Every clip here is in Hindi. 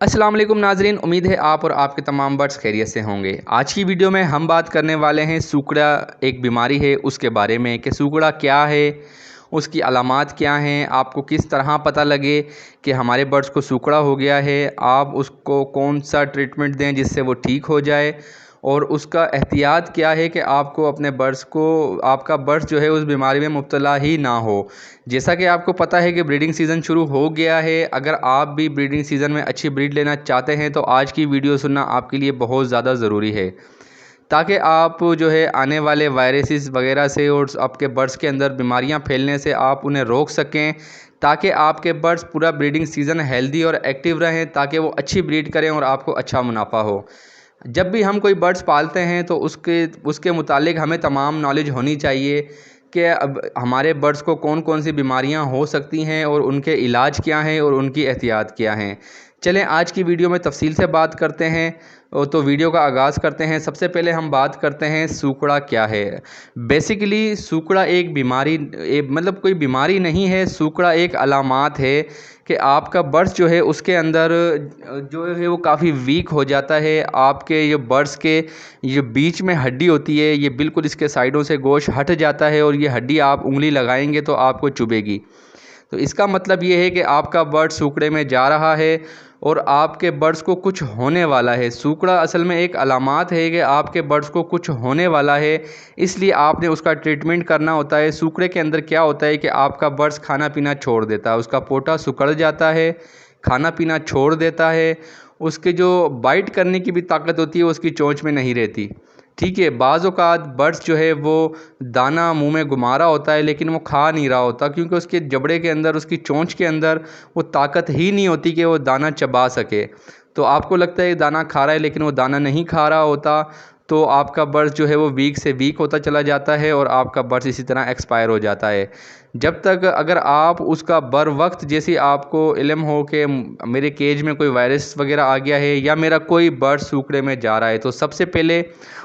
अस्सलाम वालेकुम नाजरीन, उम्मीद है आप और आपके तमाम बर्ड्स खैरियत से होंगे। आज की वीडियो में हम बात करने वाले हैं सूखड़ा एक बीमारी है उसके बारे में कि सूखड़ा क्या है, उसकी अलामात क्या हैं, आपको किस तरह पता लगे कि हमारे बर्ड्स को सूखड़ा हो गया है, आप उसको कौन सा ट्रीटमेंट दें जिससे वो ठीक हो जाए और उसका एहतियात क्या है कि आपको अपने बर्ड्स को आपका बर्ड्स जो है उस बीमारी में मुब्तला ही ना हो। जैसा कि आपको पता है कि ब्रीडिंग सीज़न शुरू हो गया है। अगर आप भी ब्रीडिंग सीज़न में अच्छी ब्रीड लेना चाहते हैं तो आज की वीडियो सुनना आपके लिए बहुत ज़्यादा ज़रूरी है, ताकि आप जो है आने वाले वायरसेस वगैरह से और आपके बर्ड्स के अंदर बीमारियां फैलने से आप उन्हें रोक सकें, ताकि आपके बर्ड्स पूरा ब्रीडिंग सीज़न हेल्दी और एक्टिव रहें, ताकि वो अच्छी ब्रीड करें और आपको अच्छा मुनाफा हो। जब भी हम कोई बर्ड्स पालते हैं तो उसके उसके मुतालिक हमें तमाम नॉलेज होनी चाहिए कि अब हमारे बर्ड्स को कौन कौन सी बीमारियां हो सकती हैं और उनके इलाज क्या हैं और उनकी एहतियात क्या हैं। चलें आज की वीडियो में तफसील से बात करते हैं। तो वीडियो का आगाज़ करते हैं। सबसे पहले हम बात करते हैं सूखड़ा क्या है। बेसिकली सूखड़ा एक बीमारी मतलब कोई बीमारी नहीं है। सूखड़ा एक अलामात है कि आपका बर्ड्स जो है उसके अंदर जो है वो काफ़ी वीक हो जाता है। आपके ये बर्ड्स के ये बीच में हड्डी होती है, ये बिल्कुल इसके साइडों से गोश्त हट जाता है और ये हड्डी आप उंगली लगाएंगे तो आपको चुभेगी। तो इसका मतलब ये है कि आपका बर्ड सूखड़े में जा रहा है और आपके बर्ड्स को कुछ होने वाला है। सूखड़ा असल में एक अलामात है कि आपके बर्ड्स को कुछ होने वाला है, इसलिए आपने उसका ट्रीटमेंट करना होता है। सूखड़े के अंदर क्या होता है कि आपका बर्ड्स खाना पीना छोड़ देता है, उसका पोटा सिकुड़ जाता है, खाना पीना छोड़ देता है, उसके जो बाइट करने की भी ताकत होती है उसकी चोंच में नहीं रहती। ठीक है, बाज़ औक़ात बर्ड्स जो है वो दाना मुंह में घुमा रहा होता है लेकिन वो खा नहीं रहा होता, क्योंकि उसके जबड़े के अंदर, उसकी चोंच के अंदर वो ताकत ही नहीं होती कि वो दाना चबा सके। तो आपको लगता है दाना खा रहा है लेकिन वो दाना नहीं खा रहा होता, तो आपका बर्ड्स जो है वो वीक से वीक होता चला जाता है और आपका बर्ड्स इसी तरह एक्सपायर हो जाता है। जब तक अगर आप उसका बर वक्त जैसी आपको इल्म हो कि मेरे केज में कोई वायरस वगैरह आ गया है या मेरा कोई बर्ड सूखड़े में जा रहा है, तो सबसे पहले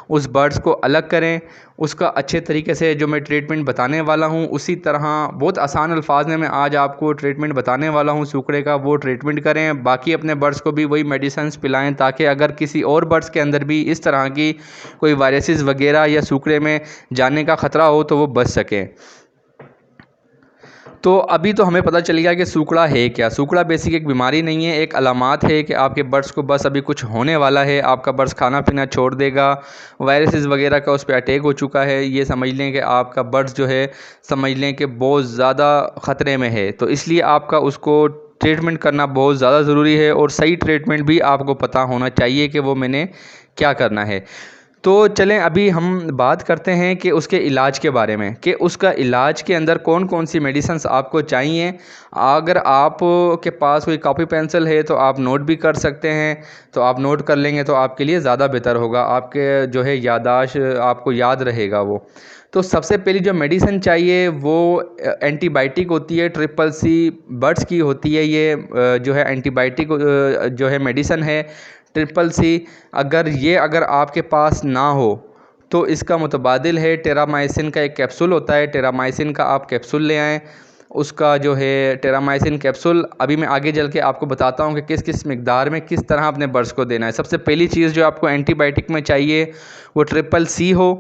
उस बर्ड्स को अलग करें। उसका अच्छे तरीके से जो मैं ट्रीटमेंट बताने वाला हूँ उसी तरह बहुत आसान अल्फाज में मैं आज आपको ट्रीटमेंट बताने वाला हूँ सूखड़े का, वो ट्रीटमेंट करें। बाकी अपने बर्ड्स को भी वही मेडिसिन्स पिलाएं, ताकि अगर किसी और बर्ड्स के अंदर भी इस तरह की कोई वायरसेस वगैरह या सूखड़े में जाने का ख़तरा हो तो वो बच सकें। तो अभी तो हमें पता चल गया कि सूखड़ा है क्या। सूखड़ा बेसिक एक बीमारी नहीं है, एक अलामात है कि आपके बर्ड्स को बस अभी कुछ होने वाला है, आपका बर्ड्स खाना पीना छोड़ देगा, वायरसेस वगैरह का उस पर अटैक हो चुका है। ये समझ लें कि आपका बर्ड्स जो है समझ लें कि बहुत ज़्यादा ख़तरे में है। तो इसलिए आपका उसको ट्रीटमेंट करना बहुत ज़्यादा ज़रूरी है और सही ट्रीटमेंट भी आपको पता होना चाहिए कि वो मैंने क्या करना है। तो चलें अभी हम बात करते हैं कि उसके इलाज के बारे में, कि उसका इलाज के अंदर कौन कौन सी मेडिसिन्स आपको चाहिए। अगर आप के पास कोई कॉपी पेंसिल है तो आप नोट भी कर सकते हैं, तो आप नोट कर लेंगे तो आपके लिए ज़्यादा बेहतर होगा, आपके जो है याददाश्त आपको याद रहेगा वो। तो सबसे पहली जो मेडिसिन चाहिए वो एंटीबायोटिक होती है, ट्रिपल सी बर्ड्स की होती है। ये जो है एंटीबायोटिक जो है मेडिसिन है ट्रिपल सी। अगर आपके पास ना हो तो इसका मुतबादिल है टेरामाइसिन का एक कैप्सूल होता है, टेरामाइसिन का आप कैप्सूल ले आएँ। उसका जो है टेरामाइसिन कैप्सूल अभी मैं आगे चल के आपको बताता हूँ कि किस किस मिकदार में किस तरह अपने बर्ड्स को देना है। सबसे पहली चीज़ जो आपको एंटीबायोटिक में चाहिए वो ट्रिपल सी हो,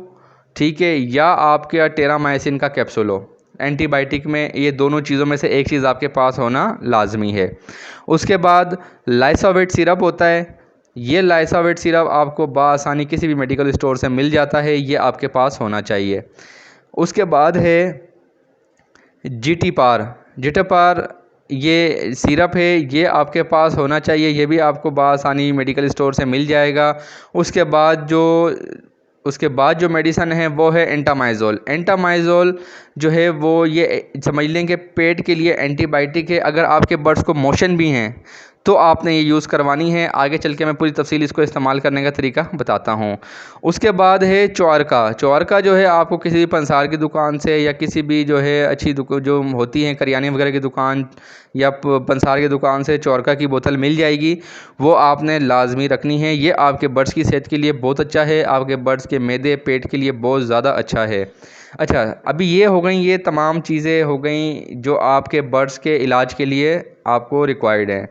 ठीक है, या आपके टेरामाइसिन का कैप्सूल हो। एंटीबायोटिक में ये दोनों चीज़ों में से एक चीज़ आपके पास होना लाजमी है। उसके बाद लाइसोवेट सिरप होता है। ये लाइसोवेट सिरप आपको बआसानी किसी भी मेडिकल स्टोर से मिल जाता है, ये आपके पास होना चाहिए। उसके बाद है जीटीपार, ये सिरप है, ये आपके पास होना चाहिए, ये भी आपको बआसानी मेडिकल स्टोर से मिल जाएगा। उसके बाद जो मेडिसन है वो है एंटामाइज़ोल जो है वो ये समझ लें कि पेट के लिए एंटीबायोटिक है। अगर आपके बर्ड्स को मोशन भी हैं तो आपने ये यूज़ करवानी है। आगे चल के मैं पूरी तफसील इसको इस्तेमाल करने का तरीका बताता हूँ। उसके बाद है चौरका जो है आपको किसी भी पंसार की दुकान से या किसी भी जो है अच्छी जो होती हैं करियाने वगैरह की दुकान, या पंसार की दुकान से चौरका की बोतल मिल जाएगी, वो आपने लाजमी रखनी है। ये आपके बर्ड्स की सेहत के लिए बहुत अच्छा है, आपके बर्ड्स के मैदे पेट के लिए बहुत ज़्यादा अच्छा है। अच्छा, अभी ये हो गई, ये तमाम चीज़ें हो गई जो आपके बर्ड्स के इलाज के लिए आपको रिक्वायर्ड है।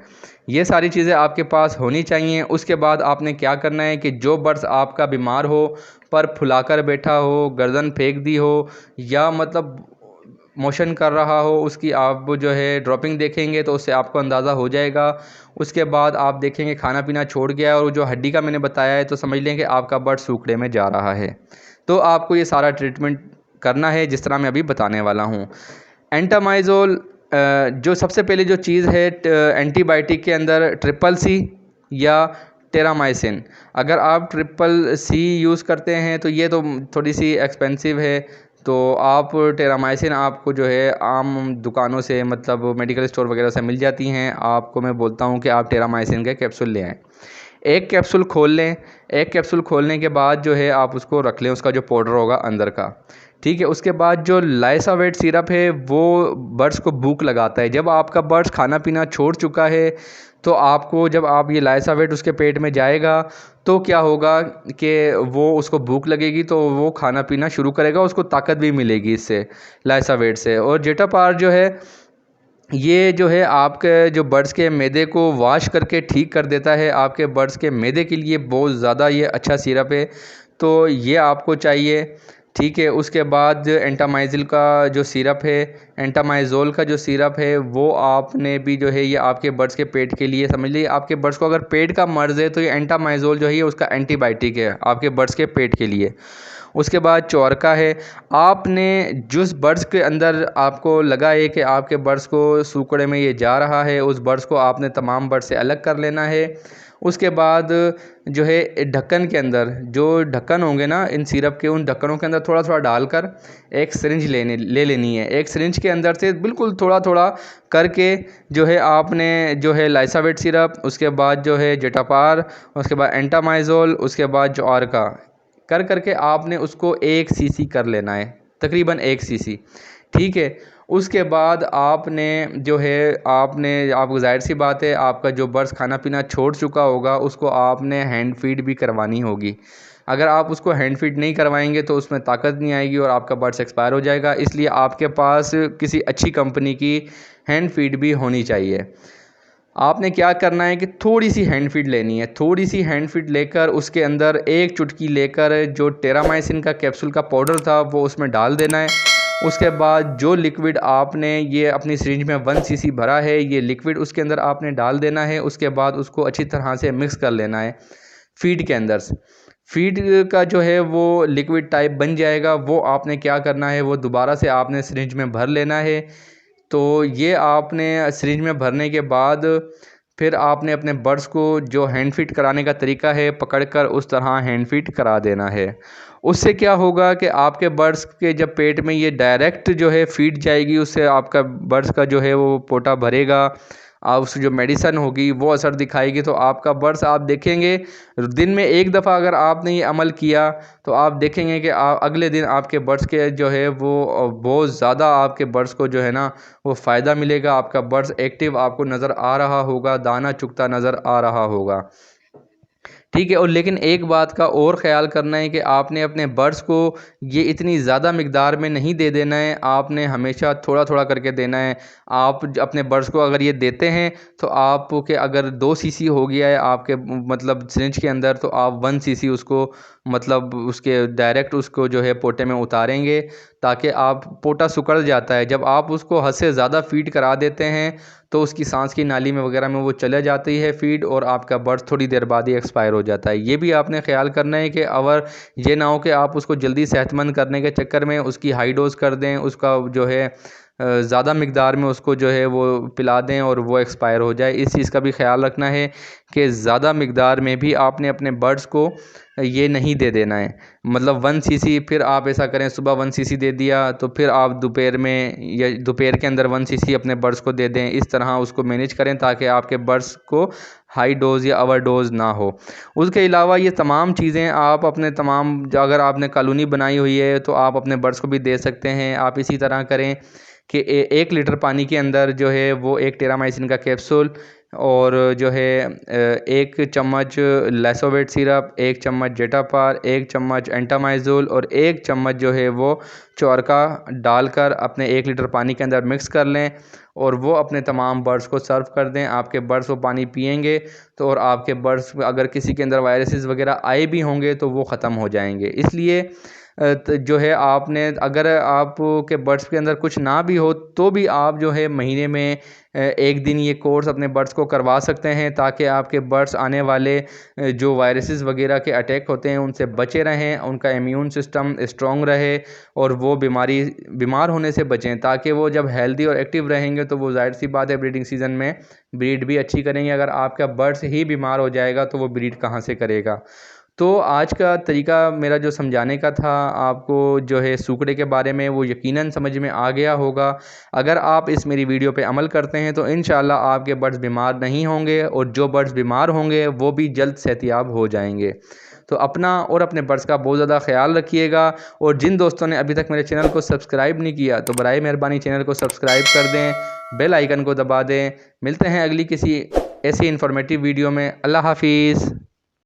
ये सारी चीज़ें आपके पास होनी चाहिए। उसके बाद आपने क्या करना है कि जो बर्ड्स आपका बीमार हो, पर फुलाकर बैठा हो, गर्दन फेंक दी हो, या मतलब मोशन कर रहा हो, उसकी आप जो है ड्रॉपिंग देखेंगे तो उससे आपको अंदाज़ा हो जाएगा। उसके बाद आप देखेंगे खाना पीना छोड़ गया है और जो हड्डी का मैंने बताया है, तो समझ लें कि आपका बर्ड सूखड़े में जा रहा है। तो आपको ये सारा ट्रीटमेंट करना है जिस तरह मैं अभी बताने वाला हूँ। एंटामाइजोल, जो सबसे पहले जो चीज़ है एंटीबायोटिक के अंदर ट्रिपल सी या टेरामाइसिन। अगर आप ट्रिपल सी यूज़ करते हैं तो ये तो थोड़ी सी एक्सपेंसिव है, तो आप टेरामाइसिन आपको जो है आम दुकानों से, मतलब मेडिकल स्टोर वगैरह से मिल जाती हैं। आपको मैं बोलता हूँ कि आप टेरामाइसिन के कैप्सूल ले आएँ। एक कैप्सूल खोल लें। एक कैप्सूल खोलने के बाद जो है आप उसको रख लें, उसका जो पाउडर होगा अंदर का, ठीक है। उसके बाद जो लाइसावेट सिरप है वो बर्ड्स को भूख लगाता है। जब आपका बर्ड्स खाना पीना छोड़ चुका है, तो आपको जब आप ये लाइसावेट उसके पेट में जाएगा तो क्या होगा कि वो उसको भूख लगेगी तो वो खाना पीना शुरू करेगा, उसको ताकत भी मिलेगी इससे, लाइसावेट से। और जेटापार जो है, ये जो है आपके जो बर्ड्स के मैदे को वॉश करके ठीक कर देता है। आपके बर्ड्स के मैदे के लिए बहुत ज़्यादा ये अच्छा सिरप है, तो ये आपको चाहिए, ठीक है। उसके बाद एंटामाइजिल का जो सिरप है, एंटामाइजोल का जो सिरप है, वो आपने भी जो है ये आपके बर्ड्स के पेट के लिए, समझ लीजिए आपके बर्ड्स को अगर पेट का मर्ज़ है तो ये एंटामाइजोल जो है ये उसका एंटीबायोटिक है आपके बर्ड्स के पेट के लिए। उसके बाद चौरका है। आपने जिस बर्ड्स के अंदर आपको लगा है कि आपके बर्ड्स को सूखड़े में ये जा रहा है, उस बर्ड्स को आपने तमाम बर्ड्स से अलग कर लेना है। उसके बाद जो है ढक्कन के अंदर जो ढक्कन होंगे ना इन सिरप के, उन ढक्कनों के अंदर थोड़ा थोड़ा डालकर एक सिरिंज ले लेनी है। एक सिरिंज के अंदर से बिल्कुल थोड़ा थोड़ा करके जो है आपने जो है लाइसावेट सिरप, उसके बाद जो है जेटापार, उसके बाद एंटामाइजोल, उसके बाद जो आर्का कर करके आपने उसको 1 सीसी कर लेना है, तकरीबन 1 सीसी, ठीक है। उसके बाद आपने जो है आपको ज़ाहिर सी बात है आपका जो बर्ड्स खाना पीना छोड़ चुका होगा उसको आपने हैंड फीड भी करवानी होगी। अगर आप उसको हैंड फीड नहीं करवाएंगे तो उसमें ताकत नहीं आएगी और आपका बर्ड्स एक्सपायर हो जाएगा। इसलिए आपके पास किसी अच्छी कंपनी की हैंड फीड भी होनी चाहिए। आपने क्या करना है कि थोड़ी सी हैंड फीड लेनी है। थोड़ी सी हैंड फीड लेकर उसके अंदर एक चुटकी लेकर जो टेरामाइसिन का कैप्सूल का पाउडर था वो उसमें डाल देना है। उसके बाद जो लिक्विड आपने ये अपनी सिरिंज में 1 सीसी भरा है, ये लिक्विड उसके अंदर आपने डाल देना है। उसके बाद उसको अच्छी तरह से मिक्स कर लेना है फीड के अंदर से। फीड का जो है वो लिक्विड टाइप बन जाएगा, वो आपने क्या करना है, वो दोबारा से आपने सिरिंज में भर लेना है। तो ये आपने सिरिंज में भरने के बाद फिर आपने अपने बर्ड्स को जो हैंड फीड कराने का तरीका है पकड़कर उस तरह हैंड फीड करा देना है। उससे क्या होगा कि आपके बर्ड्स के जब पेट में ये डायरेक्ट जो है फीड जाएगी, उससे आपका बर्ड्स का जो है वो पोटा भरेगा, उस जो मेडिसन होगी वो असर दिखाएगी। तो आपका बर्ड्स आप देखेंगे दिन में एक दफ़ा अगर आपने ये अमल किया तो आप देखेंगे कि अगले दिन आपके बर्ड्स के जो है वो बहुत ज़्यादा आपके बर्ड्स को जो है ना वो फ़ायदा मिलेगा। आपका बर्ड्स एक्टिव आपको नज़र आ रहा होगा, दाना चुगता नज़र आ रहा होगा, ठीक है। और लेकिन एक बात का और ख़्याल करना है कि आपने अपने बर्ड्स को ये इतनी ज़्यादा मिक़दार में नहीं दे देना है, आपने हमेशा थोड़ा थोड़ा करके देना है। आप अपने बर्ड्स को अगर ये देते हैं तो आपके अगर 2 सीसी हो गया है आपके मतलब सिरिंज के अंदर, तो आप 1 सीसी उसको मतलब उसके डायरेक्ट उसको जो है पोटे में उतारेंगे, ताकि आप पोटा सिकुड़ जाता है। जब आप उसको हद से ज़्यादा फ़ीड करा देते हैं तो उसकी सांस की नाली में वगैरह में वो चले जाती है फ़ीड, और आपका बर्ड थोड़ी देर बाद ही एक्सपायर हो जाता है। ये भी आपने ख्याल करना है कि अगर ये ना हो कि आप उसको जल्दी सेहतमंद करने के चक्कर में उसकी हाई डोज़ कर दें, उसका जो है ज़्यादा मिक़दार में उसको जो है वो पिला दें और वो एक्सपायर हो जाए। इस चीज़ का भी ख्याल रखना है कि ज़्यादा मिक़दार में भी आपने अपने बर्ड्स को ये नहीं दे देना है। मतलब 1 सीसी, फिर आप ऐसा करें सुबह 1 सीसी दे दिया तो फिर आप दोपहर में या दोपहर के अंदर 1 सीसी अपने बर्ड्स को दे दें। इस तरह उसको मैनेज करें ताकि आपके बर्ड्स को हाई डोज़ या ओवर डोज़ ना हो। उसके अलावा ये तमाम चीज़ें आप अपने अगर आपने कॉलोनी बनाई हुई है तो आप अपने बर्ड्स को भी दे सकते हैं। आप इसी तरह करें कि 1 लीटर पानी के अंदर जो है वो 1 टेरामाइसिन का कैप्सूल और जो है 1 चम्मच लैसोवेट सिरप, 1 चम्मच जेटापार, 1 चम्मच एंटामाइजोल और 1 चम्मच जो है वो चौरका डालकर अपने 1 लीटर पानी के अंदर मिक्स कर लें और वो अपने तमाम बर्ड्स को सर्व कर दें। आपके बर्ड्स वो पानी पिएंगे तो और आपके बर्ड्स अगर किसी के अंदर वायरसेस वगैरह आए भी होंगे तो वो ख़त्म हो जाएंगे। इसलिए जो है आपने अगर आपके बर्ड्स के अंदर कुछ ना भी हो तो भी आप जो है महीने में 1 दिन ये कोर्स अपने बर्ड्स को करवा सकते हैं, ताकि आपके बर्ड्स आने वाले जो वायरसेस वगैरह के अटैक होते हैं उनसे बचे रहें, उनका इम्यून सिस्टम स्ट्रॉन्ग रहे और वो बीमार होने से बचें, ताकि वो जब हेल्दी और एक्टिव रहेंगे तो वो जाहिर सी बात है ब्रीडिंग सीज़न में ब्रीड भी अच्छी करेंगे। अगर आपका बर्ड्स ही बीमार हो जाएगा तो वो ब्रीड कहाँ से करेगा। तो आज का तरीका मेरा जो समझाने का था आपको जो है सूकड़े के बारे में, वो यकीनन समझ में आ गया होगा। अगर आप इस मेरी वीडियो पे अमल करते हैं तो इंशाल्लाह आपके बर्ड्स बीमार नहीं होंगे और जो बर्ड्स बीमार होंगे वो भी जल्द सेहतियाब हो जाएंगे। तो अपना और अपने बर्ड्स का बहुत ज़्यादा ख्याल रखिएगा। और जिन दोस्तों ने अभी तक मेरे चैनल को सब्सक्राइब नहीं किया तो बराए मेहरबानी चैनल को सब्सक्राइब कर दें, बेल आइकन को दबा दें। मिलते हैं अगली किसी ऐसी इन्फॉर्मेटिव वीडियो में। अल्लाह हाफिज़।